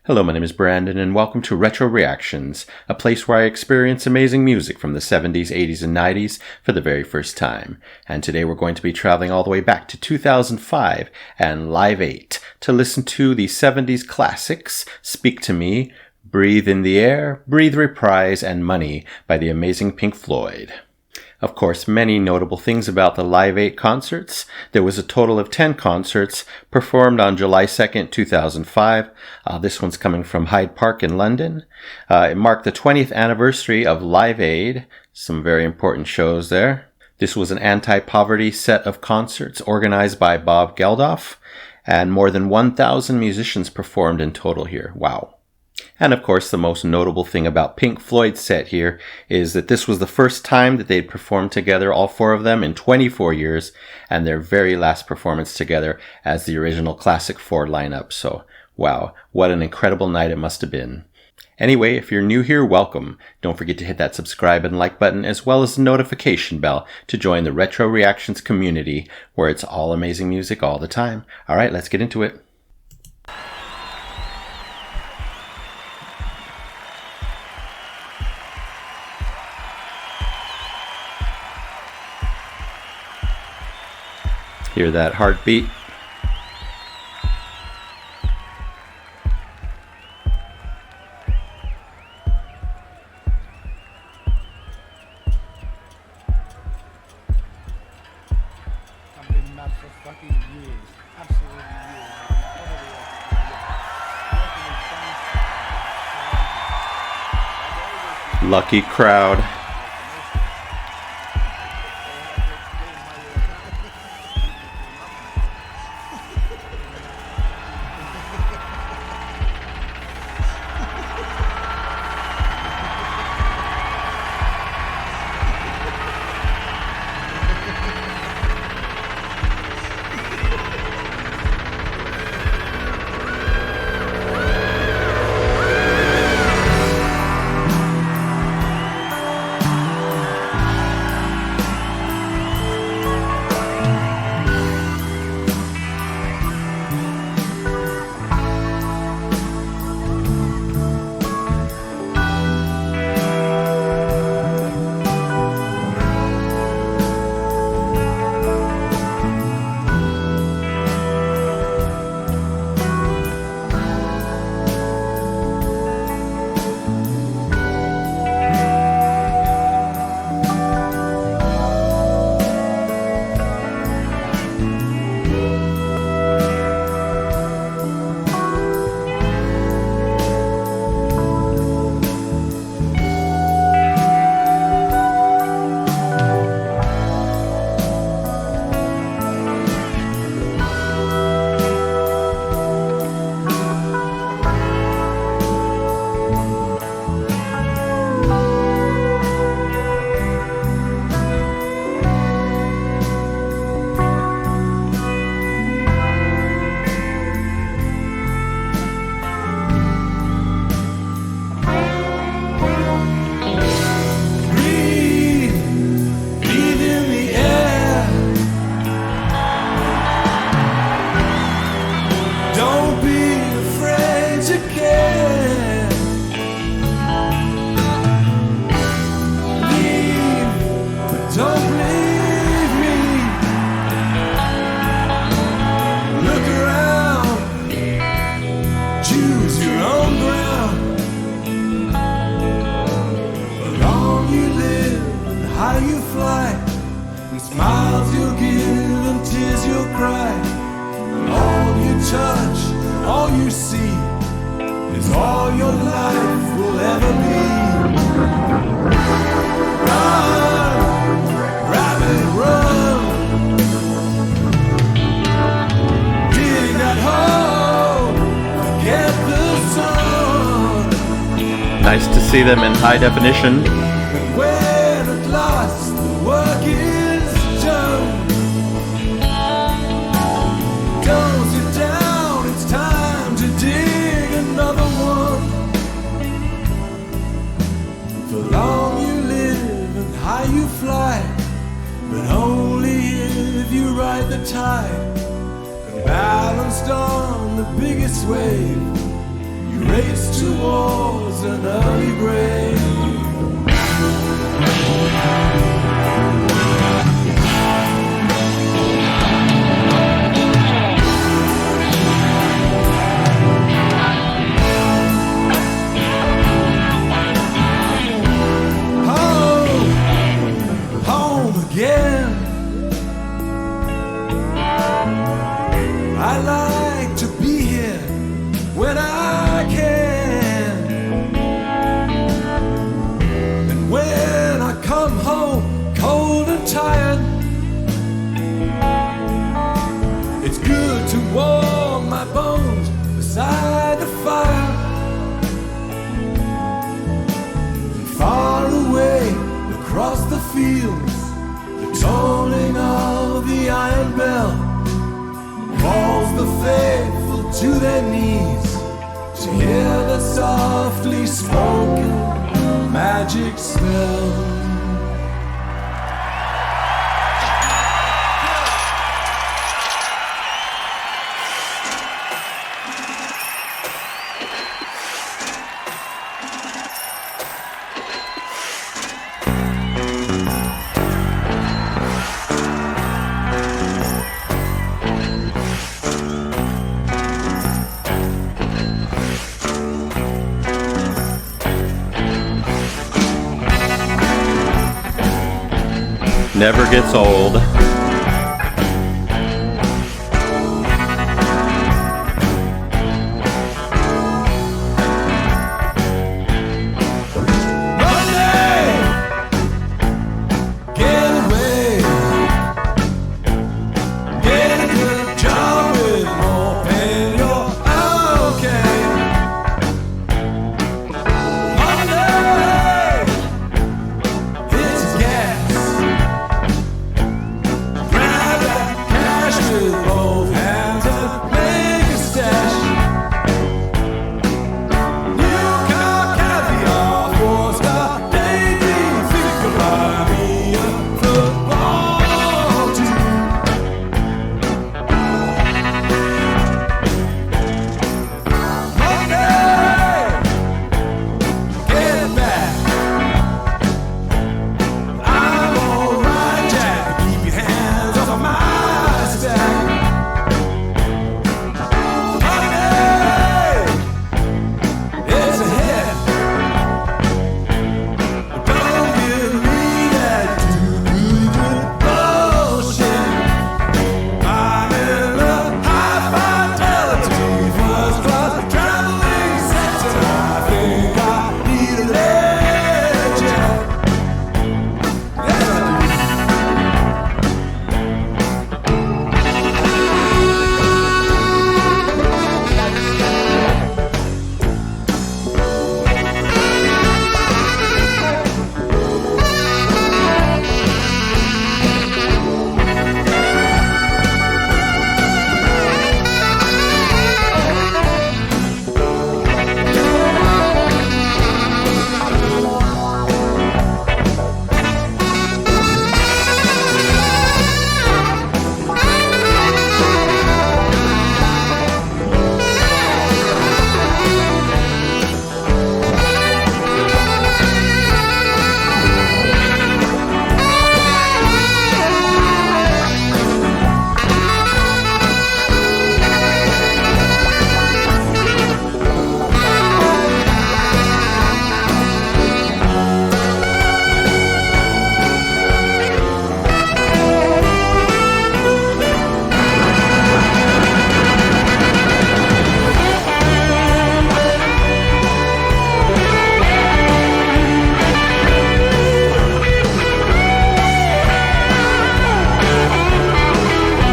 Hello, my name is Brandon, and welcome to Retro Reactions, a place where I experience amazing music from the 70s, 80s, and 90s for the very first time. And today we're going to be traveling all the way back to 2005 and Live 8 to listen to the 70s classics, Speak to Me, Breathe in the Air, Breathe Reprise, and Money by the amazing Pink Floyd. Of course, many notable things about the Live 8 concerts. There was a total of 10 concerts performed on July 2nd, 2005. This one's coming from Hyde Park in London. It marked the 20th anniversary of Live Aid. Some very important shows there. This was an anti-poverty set of concerts organized by Bob Geldof, and more than 1,000 musicians performed in total here. Wow. And of course, the most notable thing about Pink Floyd's set here is that this was the first time that they'd performed together, all four of them, in 24 years, and their very last performance together as the original Classic 4 lineup. So, wow, what an incredible night it must have been. Anyway, if you're new here, welcome. Don't forget to hit that subscribe and like button, as well as the notification bell to join the Retro Reactions community, where it's all amazing music all the time. All right, let's get into it. Hear that heartbeat? I've been mad for fucking years. Absolutely years. Lucky crowd. Smiles you'll give and tears you'll cry. And all you touch, all you see is all your life will ever be. Run, rabbit, run. Dig that hole, get the sun. Nice to see them in high definition. When at last the work is done, don't sit down, it's time to dig another one. For long you live and high you fly, but only if you ride the tide. And balanced on the biggest wave, you race towards an early grave. Again, I like to be here when I can, and when I come home cold and tired, it's good to warm my bones beside the fire. And far away across the fields, tolling of the iron bell calls the faithful to their knees to hear the softly spoken magic spell. Never gets old.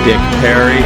Dick Perry.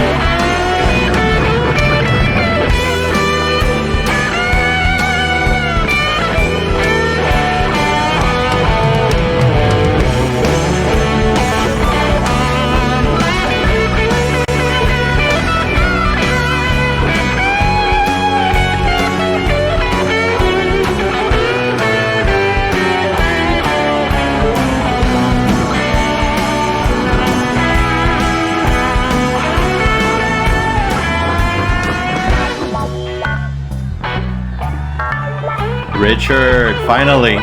Richard, finally.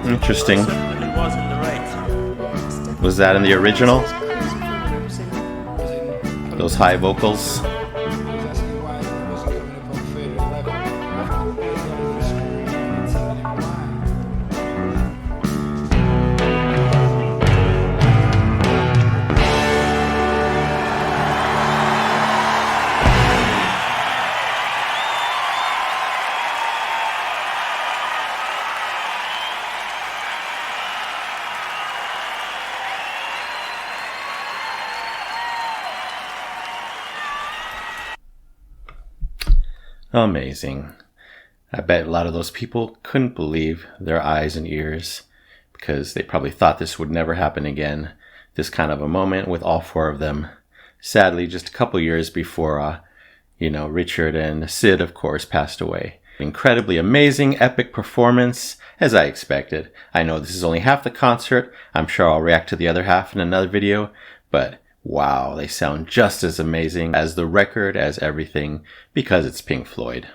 Interesting. Was that in the original? Those high vocals? Amazing. I bet a lot of those people couldn't believe their eyes and ears because they probably thought this would never happen again. This kind of a moment with all four of them. Sadly, just a couple years before, Richard and Sid, of course, passed away. Incredibly amazing, epic performance, as I expected. I know this is only half the concert. I'm sure I'll react to the other half in another video, but wow, they sound just as amazing as the record, as everything, because it's Pink Floyd.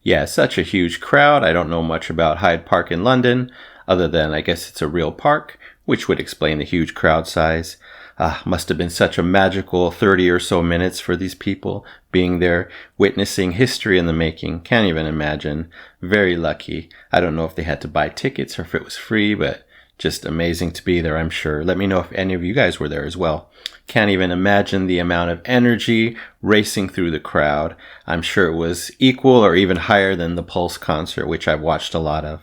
Yeah, such a huge crowd. I don't know much about Hyde Park in London, other than I guess it's a real park, which would explain the huge crowd size. Must have been such a magical 30 or so minutes for these people being there, witnessing history in the making. Can't even imagine. Very lucky. I don't know if they had to buy tickets or if it was free, but just amazing to be there, I'm sure. Let me know if any of you guys were there as well. Can't even imagine the amount of energy racing through the crowd. I'm sure it was equal or even higher than the Pulse concert, which I've watched a lot of.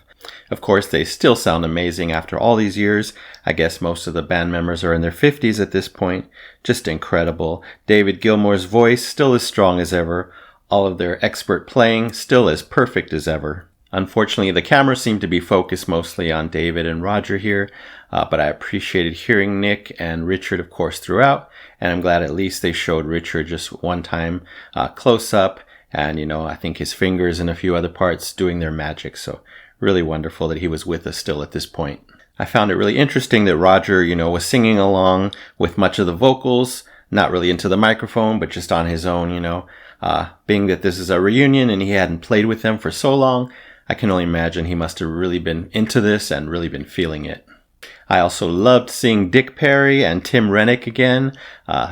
Of course, they still sound amazing after all these years. I guess most of the band members are in their 50s at this point. Just incredible. David Gilmour's voice still as strong as ever. All of their expert playing still as perfect as ever. Unfortunately, the camera seemed to be focused mostly on David and Roger here, but I appreciated hearing Nick and Richard, of course, throughout, and I'm glad at least they showed Richard just one time close up, and, I think his fingers and a few other parts doing their magic, so really wonderful that he was with us still at this point. I found it really interesting that Roger, was singing along with much of the vocals, not really into the microphone, but just on his own, being that this is a reunion and he hadn't played with them for so long, I can only imagine he must have really been into this and really been feeling it. I also loved seeing Dick Perry and Tim Rennick again.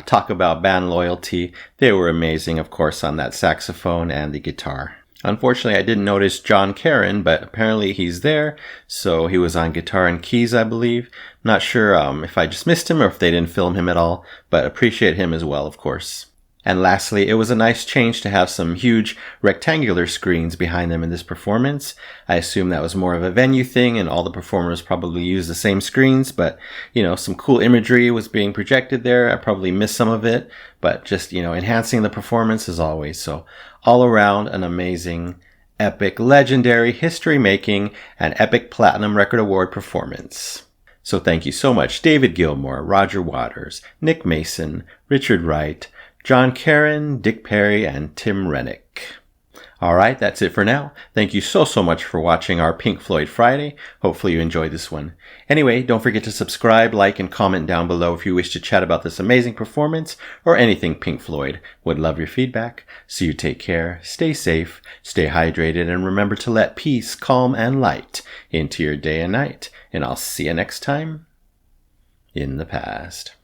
Talk about band loyalty. They were amazing, of course, on that saxophone and the guitar. Unfortunately, I didn't notice John Caron, but apparently he's there. So he was on guitar and keys, I believe. Not sure if I just missed him or if they didn't film him at all, but appreciate him as well, of course. And lastly, it was a nice change to have some huge rectangular screens behind them in this performance. I assume that was more of a venue thing and all the performers probably used the same screens, but, some cool imagery was being projected there. I probably missed some of it, but just, enhancing the performance as always. So all around an amazing, epic, legendary, history-making, and epic Platinum Record Award performance. So thank you so much, David Gilmour, Roger Waters, Nick Mason, Richard Wright, John Caron, Dick Perry, and Tim Rennick. Alright, that's it for now. Thank you so much for watching our Pink Floyd Friday. Hopefully you enjoyed this one. Anyway, don't forget to subscribe, like, and comment down below if you wish to chat about this amazing performance or anything Pink Floyd. Would love your feedback. So you take care, stay safe, stay hydrated, and remember to let peace, calm, and light into your day and night. And I'll see you next time in the past.